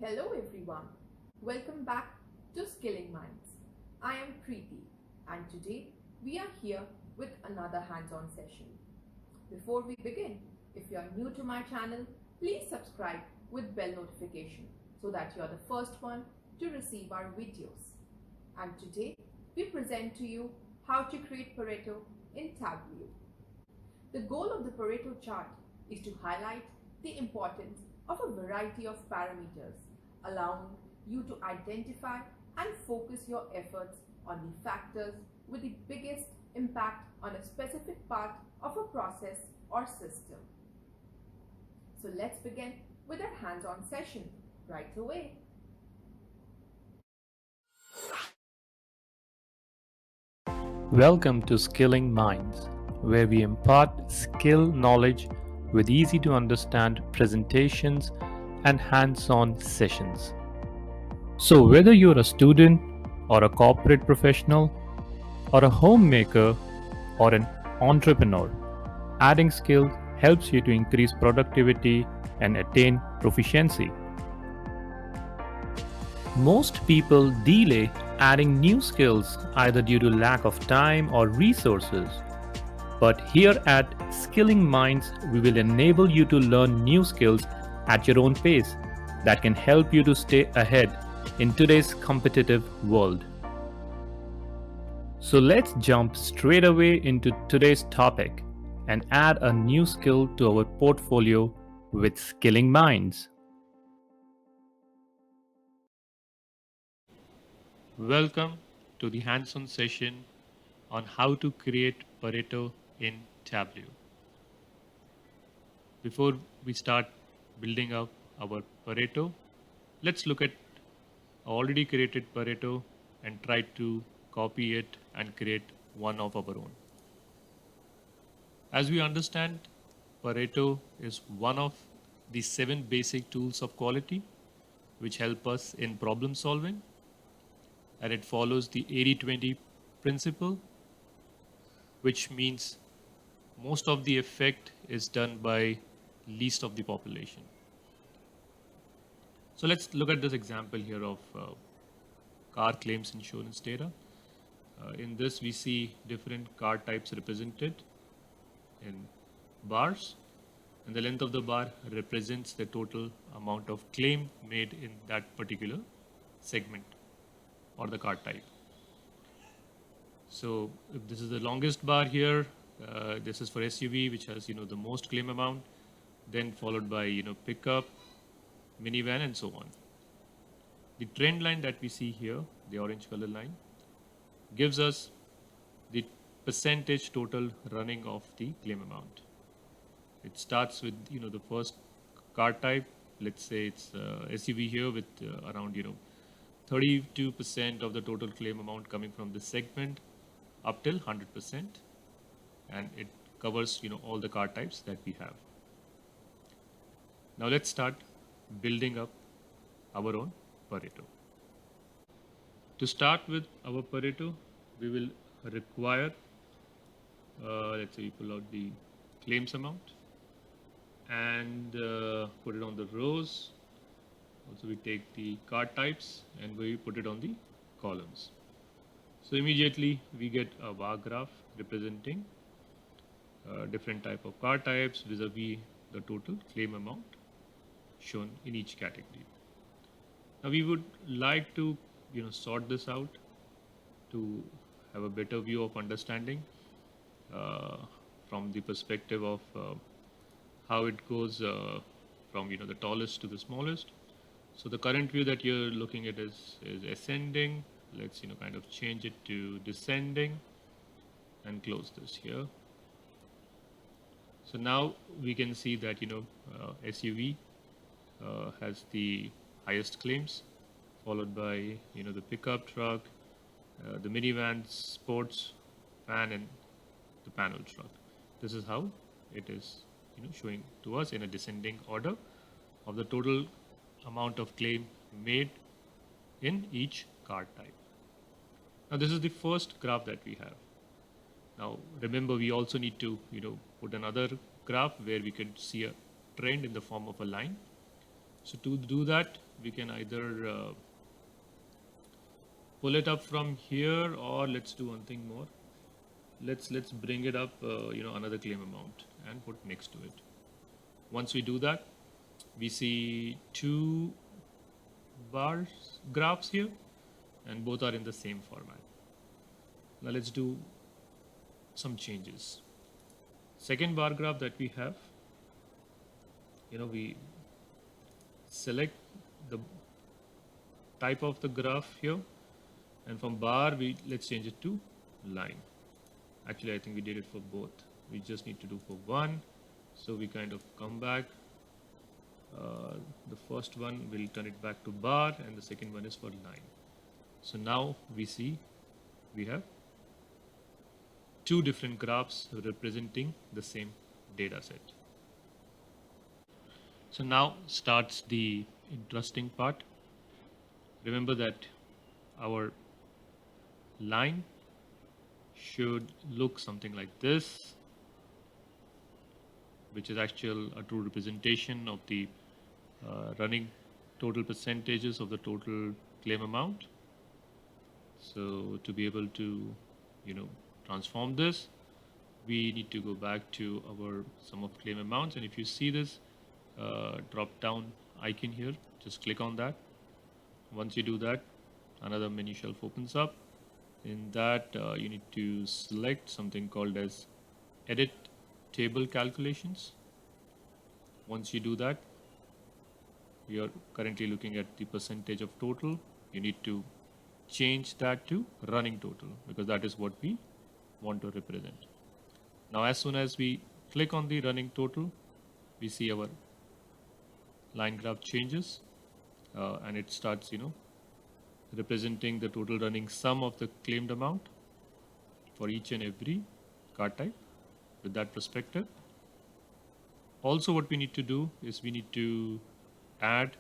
Hello everyone, welcome back to Skilling Minds. I am Preeti and today we are here with another hands-on session. Before we begin, if you are new to my channel, please subscribe with bell notification so that you are the first one to receive our videos. And today we present to you how to create Pareto in Tableau. The goal of the Pareto chart is to highlight the importance of a variety of parameters, allowing you to identify and focus your efforts on the factors with the biggest impact on a specific part of a process or system. So let's begin with our hands-on session right away. Welcome to Skilling Minds, where we impart skill knowledge with easy to understand presentations and hands on sessions. So, whether you're a student or a corporate professional or a homemaker or an entrepreneur, adding skills helps you to increase productivity and attain proficiency. Most people delay adding new skills either due to lack of time or resources. But here at Skilling Minds, we will enable you to learn new skills at your own pace that can help you to stay ahead in today's competitive world. So let's jump straight away into today's topic and add a new skill to our portfolio with Skilling Minds. Welcome to the hands-on session on how to create Pareto in Tableau. Before we start building up our Pareto, let's look at already created Pareto and try to copy it and create one of our own. As we understand, Pareto is one of the 7 basic tools of quality which help us in problem solving, and it follows the 80-20 principle, which means most of the effect is done by least of the population. So let's look at this example here of car claims insurance data. In this, we see different car types represented in bars, and the length of the bar represents the total amount of claim made in that particular segment or the car type. So if this is the longest bar here, this is for SUV, which has the most claim amount, then followed by pickup, minivan, and so on. The trend line that we see here, the orange color line, gives us the percentage total running of the claim amount. It starts with the first car type. Let's say it's SUV here with around 32% of the total claim amount coming from this segment up till 100%, and it covers all the car types that we have. Now let's start building up our own Pareto. To start with our Pareto, we will require, let's say we pull out the claims amount and put it on the rows. Also we take the car types and we put it on the columns. So immediately we get a bar graph representing different type of car types vis-a-vis the total claim amount shown in each category. Now we would like to sort this out to have a better view of understanding from the perspective of how it goes from the tallest to the smallest. So the current view that you're looking at is ascending. Let's kind of change it to descending and close this here. So now we can see that SUV has the highest claims, followed by the pickup truck, the minivan, sports van, and the panel truck. This is how it is showing to us in a descending order of the total amount of claim made in each car type. Now this is the first graph that we have. Now remember, we also need to put another graph where we can see a trend in the form of a line. So to do that, we can either pull it up from here, or let's do one thing more. Let's bring it up, another claim amount and put next to it. Once we do that, we see two bars graphs here, and both are in the same format. Now let's do some changes. Second bar graph that we have, we select the type of the graph here, and from bar let's change it to line. Actually, I think we did it for both. We just need to do for one. So we kind of come back. The first one will turn it back to bar, and the second one is for line. So now we see we have two different graphs representing the same data set. So now starts the interesting part. Remember that our line should look something like this, which is actual a true representation of the running total percentages of the total claim amount. So to be able to, transform this, we need to go back to our sum of claim amounts. And if you see this drop down icon here, just click on that. Once you do that, another menu shelf opens up. In that, you need to select something called as edit table calculations. Once you do that, you're currently looking at the percentage of total. You need to change that to running total, because that is what we want to represent. Now, as soon as we click on the running total, we see our line graph changes, and it starts, representing the total running sum of the claimed amount for each and every card type with that perspective. Also, what we need to do is we need to add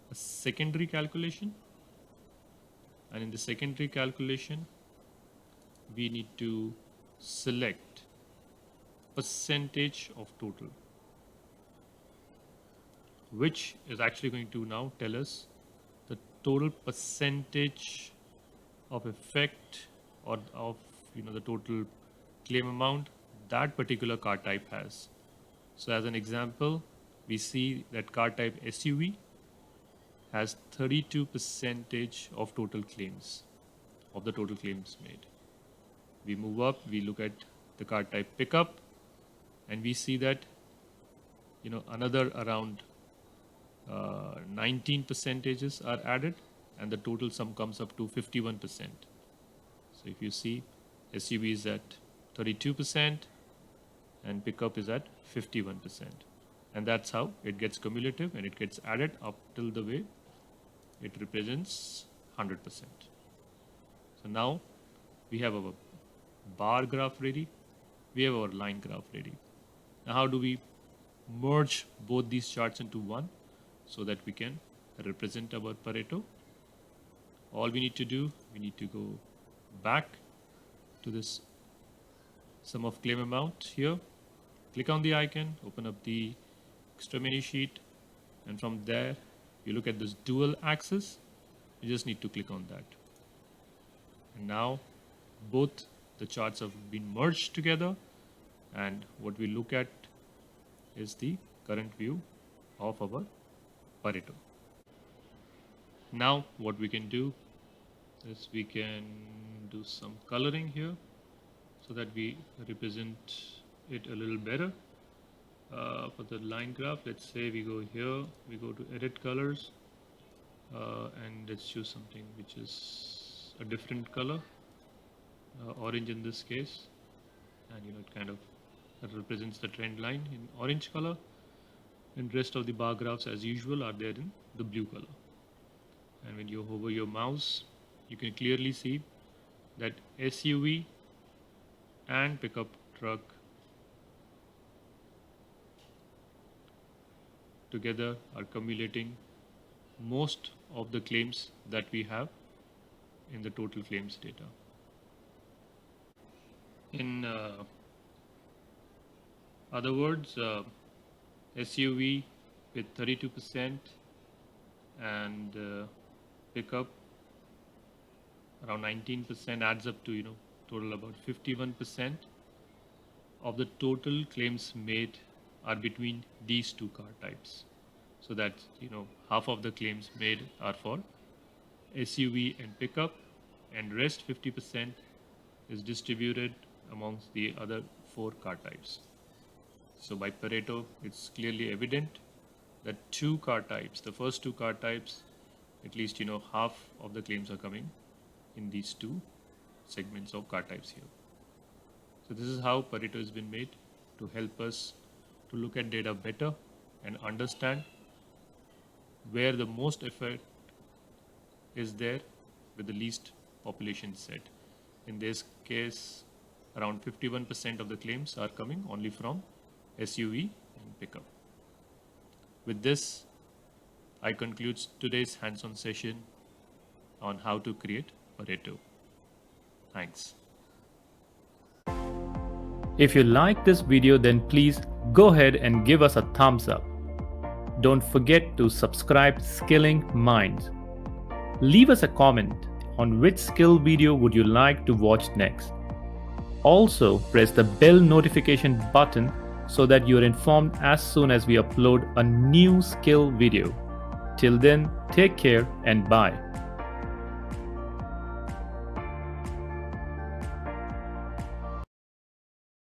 a secondary calculation, and in the secondary calculation we need to select percentage of total, which is actually going to now tell us the total percentage of effect or of the total claim amount that particular card type has. So as an example, we see that card type SUV has 32% of total claims, of the total claims made. We move up, we look at the card type pickup, and we see that another around 19 percentages are added, and the total sum comes up to 51%. So if you see, SUV is at 32% and pickup is at 51%. And that's how it gets cumulative, and it gets added up till the way it represents 100%. So now we have our bar graph ready, we have our line graph ready. Now how do we merge both these charts into one so that we can represent our Pareto? All we need to do, we need to go back to this sum of claim amount here, click on the icon, open up the extra menu sheet, and from there you look at this dual axis. You just need to click on that, and now both the charts have been merged together, and what we look at is the current view of our Pareto. Now what we can do is we can do some coloring here so that we represent it a little better. For the line graph, let's say we go here, we go to edit colors, and let's choose something which is a different color, orange in this case, and it kind of represents the trend line in orange color, and rest of the bar graphs as usual are there in the blue color. And when you hover your mouse, you can clearly see that SUV and pickup truck together are accumulating most of the claims that we have in the total claims data. In other words, SUV with 32% and pickup around 19% adds up to total about 51% of the total claims made are between these two car types. So that half of the claims made are for SUV and pickup, and rest 50% is distributed amongst the other four car types. So by Pareto, it's clearly evident that two car types, the first two car types, at least half of the claims are coming in these two segments of car types here. So this is how Pareto has been made to help us to look at data better and understand where the most effort is there with the least population set. In this case, around 51% of the claims are coming only from SUV and pickup. With this, I conclude today's hands-on session on how to create Pareto. Thanks. If you like this video, then please go ahead and give us a thumbs up. Don't forget to subscribe Skilling Minds. Leave us a comment on which skill video would you like to watch next. Also, press the bell notification button so that you're informed as soon as we upload a new skill video. Till then, take care and bye.